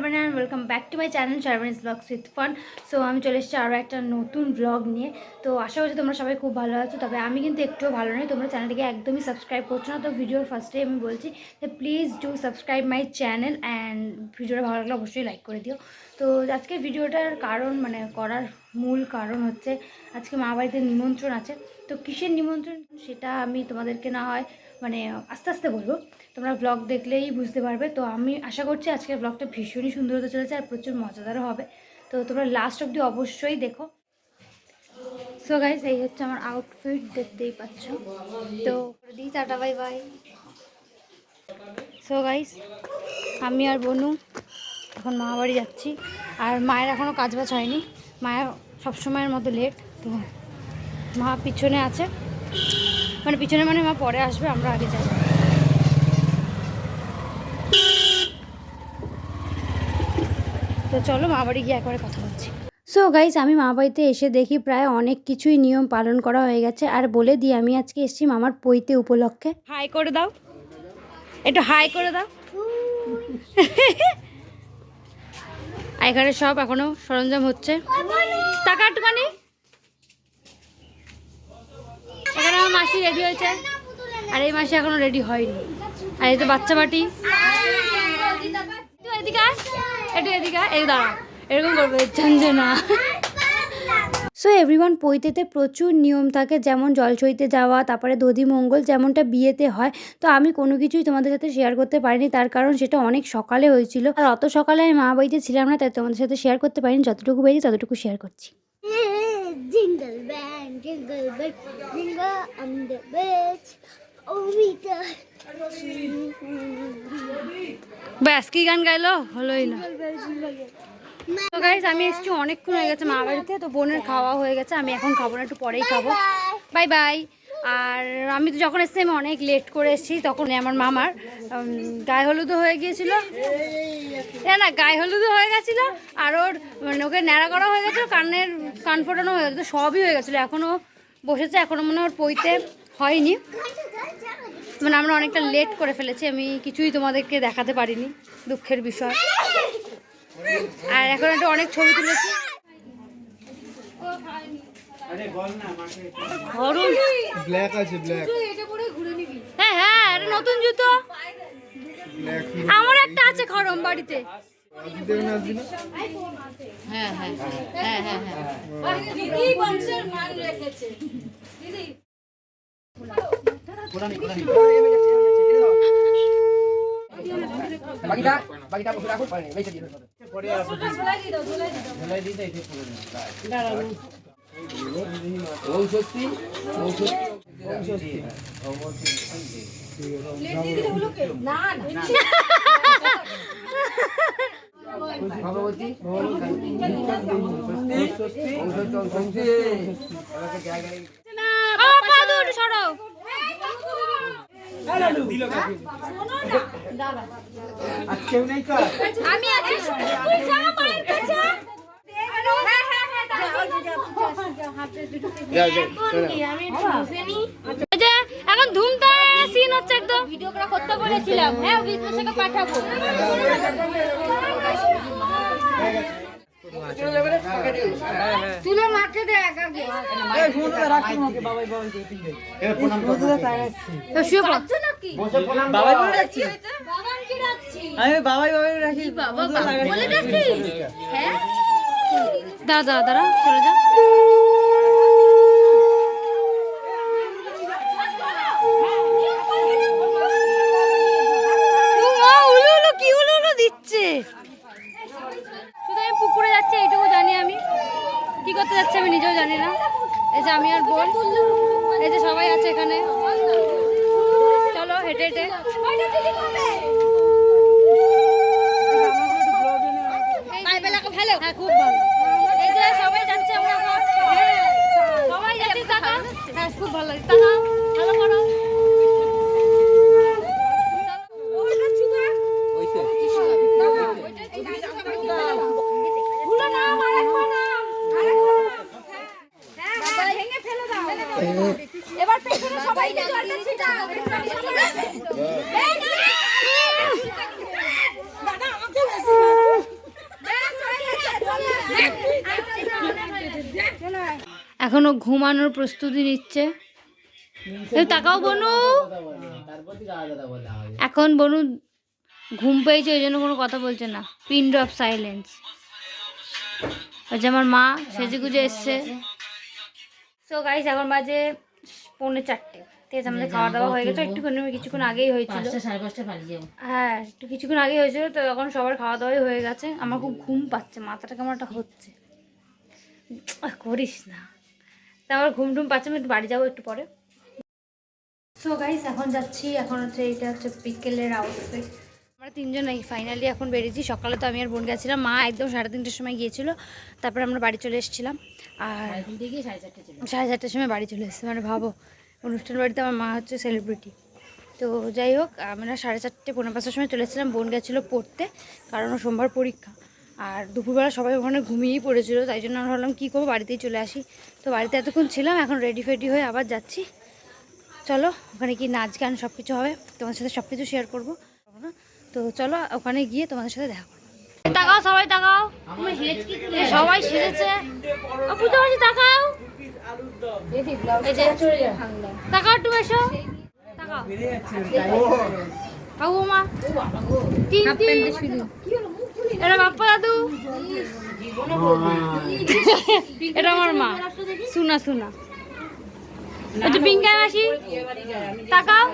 শারবানা and welcome back to my channel Sharbanas Vlogs with Fun। So আমি চলে এসেছি আরও একটা নতুন ব্লগ নিয়ে। তো আশা করছি তোমরা সবাই খুব ভালো আছো, তবে আমি কিন্তু একটুও ভালো নই। তোমরা চ্যানেলটিকে একদমই সাবস্ক্রাইব করছো না। তো ভিডিওর ফার্স্টে আমি বলছি যে please do subscribe my channel and ভিডিওটা ভালো লাগলে অবশ্যই লাইক করে দিও। তো আজকে ভিডিওটার কারণ করার মূল কারণ হচ্ছে আজকে মা বাড়িতে নিমন্ত্রণ আছে। তো কিসের নিমন্ত্রণ সেটা আমি তোমাদেরকে না হয় আস্তে আস্তে বলবো, তোমরা ব্লগ দেখলেই বুঝতে পারবে। তো আমি আশা করছি আজকের ব্লগটা ভীষণই সুন্দর হতে চলেছে আর প্রচুর মজাদারও হবে। তো তোমরা লাস্ট অবধি অবশ্যই দেখো। সো গাইস, এই হচ্ছে আমার আউটফিট, দেখতেই পাচ্ছ। তো দিই tata, bye bye. So guys, আমি আর বনু এখন মা বাড়ি যাচ্ছি। আর মায়ের এখনও কাজ বাজ হয়নি, মায়ের সবসময়ের মতো লেট। তো মা পিছনে আছে, পিছনে মা পরে আসবে, আমরা আগে যাই। তো চলো মা বাড়ি গিয়ে একবারে কথা বলছি। সো গাইস, আমি মা বাড়িতে এসে দেখি প্রায় অনেক কিছুই নিয়ম পালন করা হয়ে গেছে। আর বলে দিই, আমি আজকে এসেছি মামার পৈতে উপলক্ষে। হাই করে দাও, একটু হাই করে দাও। এখানে সব এখনো সরঞ্জাম হচ্ছে, টাকা একটুখানি। এখানে আমার মাসি রেডি হয়েছে আর এই মাসি এখনো রেডি হয়নি। আর এই তো বাচ্চা বাটি, এদিকে এদিকে এই দাঁড়া, এরকম করবে ঝঞ্ঝনা। সো এভরিওয়ান, পৈতেতে প্রচুর নিয়ম থাকে, যেমন জল ছইতে যাওয়া, তারপরে দধি মঙ্গল যেমনটা বিয়েতে হয়। তো আমি কোনো কিছুই তোমাদের সাথে শেয়ার করতে পারিনি, তার কারণ সেটা অনেক সকালে হয়েছিল। আর অত সকালে আমি মা বাড়িতে ছিলাম না, তাই তোমাদের সাথে শেয়ার করতে পারিনি। যতটুকু পেরেছি ততটুকু শেয়ার করছি। Jingle band jingle bell jingle on the beach, ও মিটা। ব্যাস, কি গান গাইলো, হলোই না। তো গাইস, আমি এসেছি অনেকক্ষণ হয়ে গেছে মা বাড়িতে। তো বোনের খাওয়া হয়ে গেছে, আমি এখন খাবো না, একটু পরেই খাবো। Bye bye. আর আমি তো যখন এসেছি আমি অনেক লেট করে এসেছি। তখন আমার মামার গায়ে হলুদও হয়ে গিয়েছিল, না গায়ে হলুদও হয়ে গেছিলো, আর ওর ওকে ন্যাড়া করা হয়ে গেছিলো, কান ফোটানো হয়ে গেছিলো, সবই হয়ে গেছিলো। এখনও বসেছে, এখনও মনে হয় ওর পৈতে হয়নি। আমরা অনেকটা লেট করে ফেলেছি, আমি কিছুই তোমাদেরকে দেখাতে পারিনি, দুঃখের বিষয়। আর এখন একটু অনেক ছবি তুলেছি। হ্যাঁ হ্যাঁ, এটা নতুন জুতো, আমার একটা আছে খরম বাড়িতে। হ্যাঁ হ্যাঁ হ্যাঁ হ্যাঁ হ্যাঁ, দিদি বংশের মান রেখেছে দিদি। বাকিটা বসে রাখো, পরে বেঁচে দিও। পরে আর ঝোলাই দিতে এসে পড়ে দাঁড়ানো। ও সত্যি প্লেট দিয়ে দিলে হলো কে? না না ভগবতী সত্যি সত্যি আমাকে জায়গায় না। বাবা দূর সরো, দিল কাকি শোনো না দাদা, আর কেউ নাই কর, আমি আছি। তুই যা মায়ের কাছে। হ্যাঁ হ্যাঁ হ্যাঁ, আমি বুঝিনি। আচ্ছা, এখন ধুমটা সিন হচ্ছে একদম। ভিডিও করা করতে বলেছিলাম, হ্যাঁ বিদেশে পাঠাবো। তুলে মাঠে দে আগে, এই ফোনটা রাখি আমাকে। বাবাই বাবাই দিয়ে এ প্রণাম করতে তাইছি। তো শুয়ে পড়ছ নাকি? বসে প্রণাম বাবাই বলে রাখছি। বাবাই কি রাখছি? আমি বাবাই বাবাই রাখি। বাবা বলে রাখিস? হ্যাঁ, দাদা দাদা চলে যা। পুকুরে যাচ্ছে এইটুকু জানি, আমি কি করতে যাচ্ছে আমি নিজেও জানি না। এই যে আমি আর বোন, এই যে সবাই আছে এখানে। চলো হেঁটে হেঁটে। ভালো, হ্যাঁ খুব ভালো। এই যে সবাই যাচ্ছে, আমরা সবাই যাচ্ছি, টাকা। হ্যাঁ খুব ভালো লাগে, টাকা ভালো করো। এবার পেছনে সবাই এখনো ঘুমানোর প্রস্তুতি নিচ্ছে। তাকাও বনু, এখন বনু ঘুম পেয়েছে ওই জন্য কোনো কথা বলছে না, পিন ড্রপ সাইলেন্স। আমার মা সেজে গুজে এসছে। সো গাইস এখন বাজে 3:45, ঠিক আছে আমাদের খাওয়া দাওয়া হয়ে গেছে, কিছুক্ষণ আগেই হয়েছিল। হ্যাঁ একটু কিছুক্ষণ আগেই হয়েছিল, তো এখন সবার খাওয়া দাওয়াই হয়ে গেছে। আমার খুব ঘুম পাচ্ছে, মাথাটা কেমন একটা হচ্ছে, করিস না। তা আমার ঘুম টুম পাচ্ছে, আমি একটু বাড়ি যাবো একটু পরে। সো গাইস এখন যাচ্ছি, এখন হচ্ছে এটা হচ্ছে বিকেলের আউটফিট। আমরা তিনজন এই ফাইনালি এখন বেরিয়েছি। সকালে তো আমি আর বোন গেছিলাম, মা একদম 3:30টার সময় গিয়েছিল, তারপরে আমরা বাড়ি চলে এসেছিলাম। আর 4:30টার সময় বাড়ি চলে এসেছি, মানে ভাবো অনুষ্ঠান বাড়িতে আমার মা হচ্ছে সেলিব্রিটি। তো যাই হোক আমরা 4:30 পৌনে 5টার সময় চলে এসেছিলাম। বোন গেছিলো পড়তে, কারণ সোমবার পরীক্ষা। আর দুপুরবেলা সবাই ওখানে ঘুমিয়েই পড়েছিল, তাই জন্য আমরা ভাবলাম কী করবো, বাড়িতেই চলে আসি। তো বাড়িতে এতক্ষণ ছিলাম, এখন রেডি ফেডি হয়ে আবার যাচ্ছি। চলো ওখানে কি নাচ গান সব কিছু হবে, তোমাদের সাথে সব কিছু শেয়ার করবো। তো চলো ওখানে গিয়ে তোমাদের সাথে দেখা করবো। তাকাও সবাই, তাকাও, সবাই সেজেছে, বুঝতে পারছি, তাকাও, তাকাও একটু এসো, তাকাও বাবু মা, এটা বাপ্পা দাদু, এটা আমার মা সুনা সুনা, পিঙ্কা মাসি, তাকাও।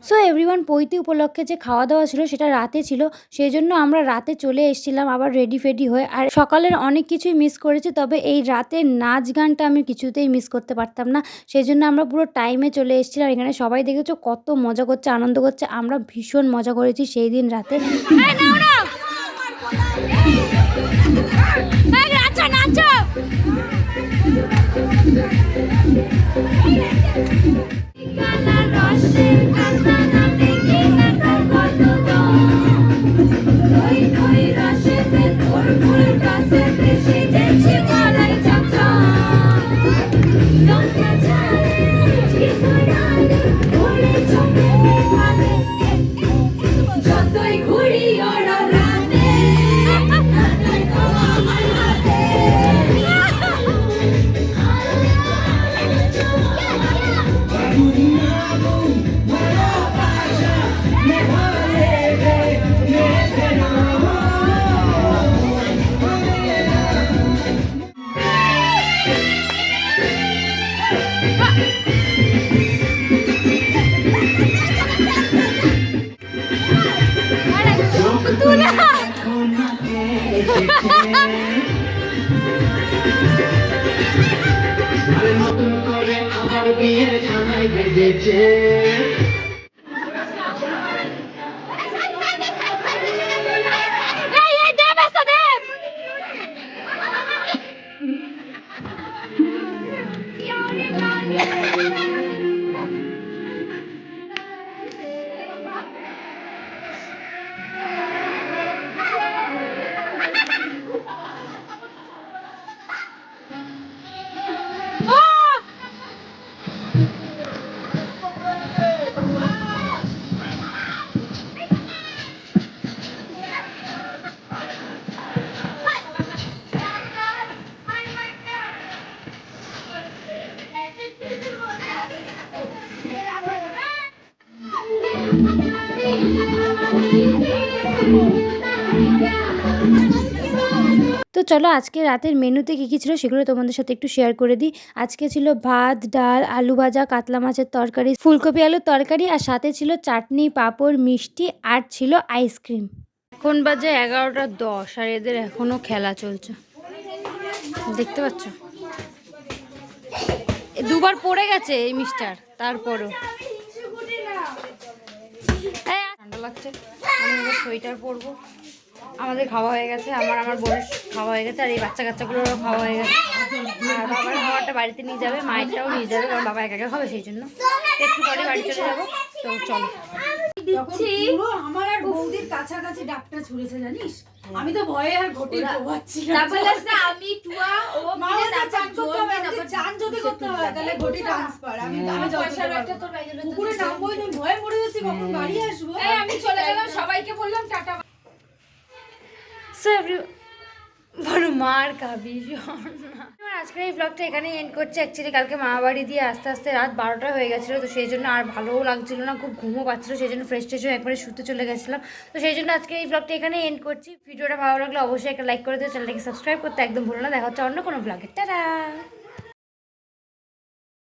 সো এভরিওয়ান পৈতে উপলক্ষে যে খাওয়া দাওয়া ছিল সেটা রাতে ছিল, সেই জন্য আমরা রাতে চলে এসেছিলাম আবার রেডি ফেডি হয়ে। আর সকালের অনেক কিছুই মিস করেছি, তবে এই রাতের নাচ গানটা আমি কিছুতেই মিস করতে পারতাম না, সেই জন্য আমরা পুরো টাইমে চলে এসেছিলাম। এখানে সবাই দেখেছো কত মজা করছে, আনন্দ করছে, আমরা ভীষণ মজা করেছি সেই দিন রাতে। বিয়ের ছানায় বেজেছে। তো চলো আজকে রাতের মেনুতে কী কী ছিল সেগুলো তোমাদের সাথে একটু শেয়ার করে দিই। আজকে ছিল ভাত, ডাল, আলু ভাজা, কাতলা মাছের তরকারি, ফুলকপি আলুর তরকারি, আর সাথে ছিল চাটনি, পাঁপড়, মিষ্টি, আর ছিল আইসক্রিম। এখন বাজে 11:10 আর এদের এখনও খেলা চলছে, দেখতে পাচ্ছ। দুবার পড়ে গেছে এই মিস্টার, তারপরও ঠান্ডা লাগছে, আমি এবার সোয়েটার পরবো। আমাদের খাওয়া হয়ে গেছে, আমার বোনের খাওয়া হয়ে গেছে, আর এই বাচ্চা কাচ্চাগুলোরও খাওয়া হয়ে গেছে। আর বাবার খাওয়াটা বাড়িতে নিয়ে যাবে, মায়েরটাও নিয়ে যাবে, কারণ বাবা একা একা খাবে, সেই জন্য একটু পরে বাড়ি চলে যাবো। তো চলো আমার আর বৌদির কাছাকাছি ডাকটা ছুড়েছে জানিস, আমি তো ভয়ে আর ঘটে ঘুমাচ্ছি না। আমি টুয়া ও মিলে চান করতে হবে, চান যদি করতে হয় তাহলে ঘটি ট্রান্সফার। আমি পয়সার একটা তোর বাইরে পুকুরে নামবই না, ভয়ে মরে যাচ্ছি কখন বাড়ি আসবো। এই আমি চলে গেলাম, সবাইকে বললাম টাটা। সো এভরি এখন মার খাবি আজকের এই ব্লগটা এখানে এন্ড করছে। অ্যাকচুয়ালি কালকে মামা বাড়ি দিয়ে আস্তে আস্তে রাত 12টা হয়ে গেছিলো, তো সেই জন্য আর ভালোও লাগছিলো না, খুব ঘুমও পাচ্ছিলো, সেই জন্য ফ্রেশ ট্রেশ হয়ে একবারে শুতে চলে গেছিলাম। তো সেই জন্য আজকে এই ব্লগটা এখানে এন্ড করছি। ভিডিওটা ভালো লাগলে অবশ্যই একটা লাইক করে দিও, চ্যানেলটাকে সাবস্ক্রাইব করতে একদম ভুলো না। দেখা হচ্ছে অন্য কোনো ব্লগে। টাটা।